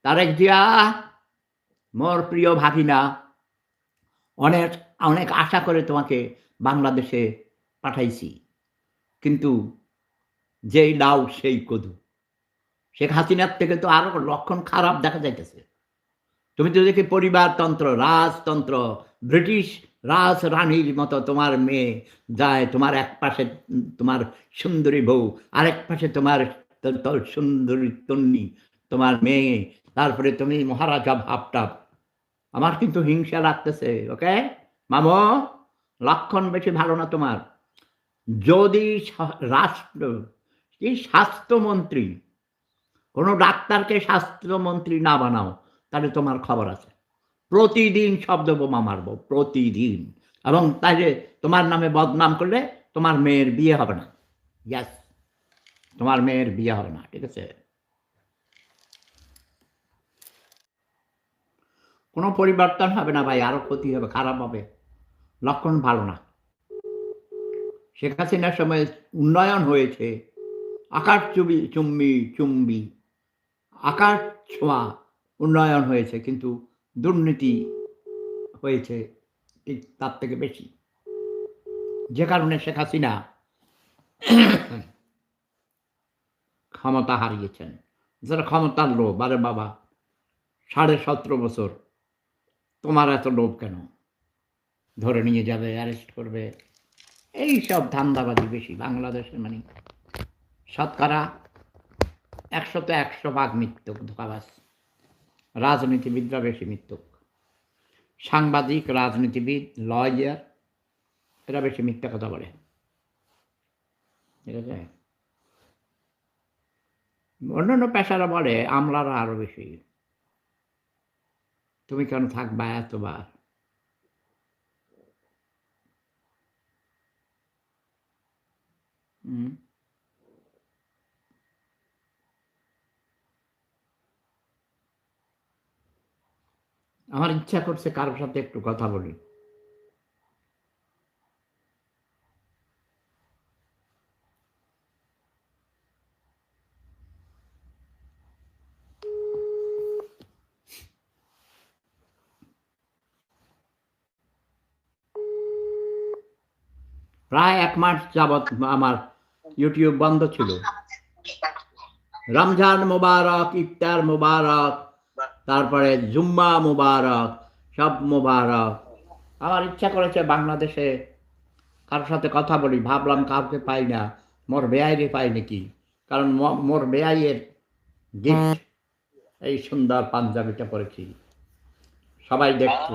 তারেক জিয়া, মোর প্রিয় ভাগিনা, অনেক অনেক আশা করে তোমাকে বাংলাদেশে পাঠাইছি। কিন্তু যেই লাউ সেই কদু। শেখ হাসিনার থেকে তো আরো লক্ষণ খারাপ দেখা যাইতেছে। তুমি তো দেখি পরিবারতন্ত্র, রাজতন্ত্র, ব্রিটিশ রাজরানীর মতো তোমার মেয়ে যায়, তোমার এক পাশে তোমার সুন্দরী বউ, আরেক পাশে তোমার তোর সুন্দরী তন্নি, তোমার মেয়ে, তারপরে তুমি মহারাজা ভাবটাব। আমার কিন্তু হিংসা লাগতেছে, ওকে? মামো, লক্ষণ বেশি ভালো না তোমার। যদি রাষ্ট্র কি স্বাস্থ্যমন্ত্রী, কোনো ডাক্তারকে স্বাস্থ্যমন্ত্রী না বানাও, তাহলে তোমার খবর আছে। প্রতিদিন শব্দ বোমা মারবো, প্রতিদিন। এবং তাইলে তোমার নামে বদনাম করলে তোমার মেয়ের বিয়ে হবে না। ইয়াস, তোমার মেয়ের বিয়ে হবে না, ঠিক আছে? কোনো পরিবর্তন হবে না ভাই, আরো ক্ষতি হবে, খারাপ হবে, লক্ষণ ভালো না। শেখ হাসিনার সময় উন্নয়ন হয়েছে, আকাশ চুম্বি আকাশ ছোঁয়া উন্নয়ন হয়েছে, কিন্তু দুর্নীতি হয়েছে ঠিক তার থেকে বেশি, যে কারণে শেখ হাসিনা ক্ষমতা হারিয়েছেন। যারা ক্ষমতার লোভ, আরে বাবা, 17.5 বছর, তোমার এত লোভ কেন? ধরে নিয়ে যাবে, অ্যারেস্ট করবে, এইসব ধান্দাবাজি বেশি বাংলাদেশে। মানে শতকরা 100-100 ভাগ মৃত্যুক, ধোঁকাবাজ। রাজনীতিবিদরা বেশি মৃত্যুক, সাংবাদিক, রাজনীতিবিদ, লয়ার, এরা বেশি মিথ্যা কথা বলে, ঠিক আছে? অন্যান্য পেশারা বলে, আমলারা আরো বেশি। তুমি কেন থাকবা এতবার? আমার ইচ্ছা করছে কারোর সাথে একটু কথা বলি। প্রায় 1 মাস যাবৎ আমার ইউটিউব বন্ধ ছিল। রমজান মোবারক, ইফতার মোবারক, তারপরে জুম্মা মোবারক, সব মোবারক। আমার ইচ্ছা করেছে বাংলাদেশে কারোর সাথে কথা বলি, ভাবলাম কাউকে পাই না, মোর বেআইরে পাই নাকি। কারণ মোর বেআইয়ের গিফট এই সুন্দর পাঞ্জাবিটা পরেছি, সবাই দেখছে।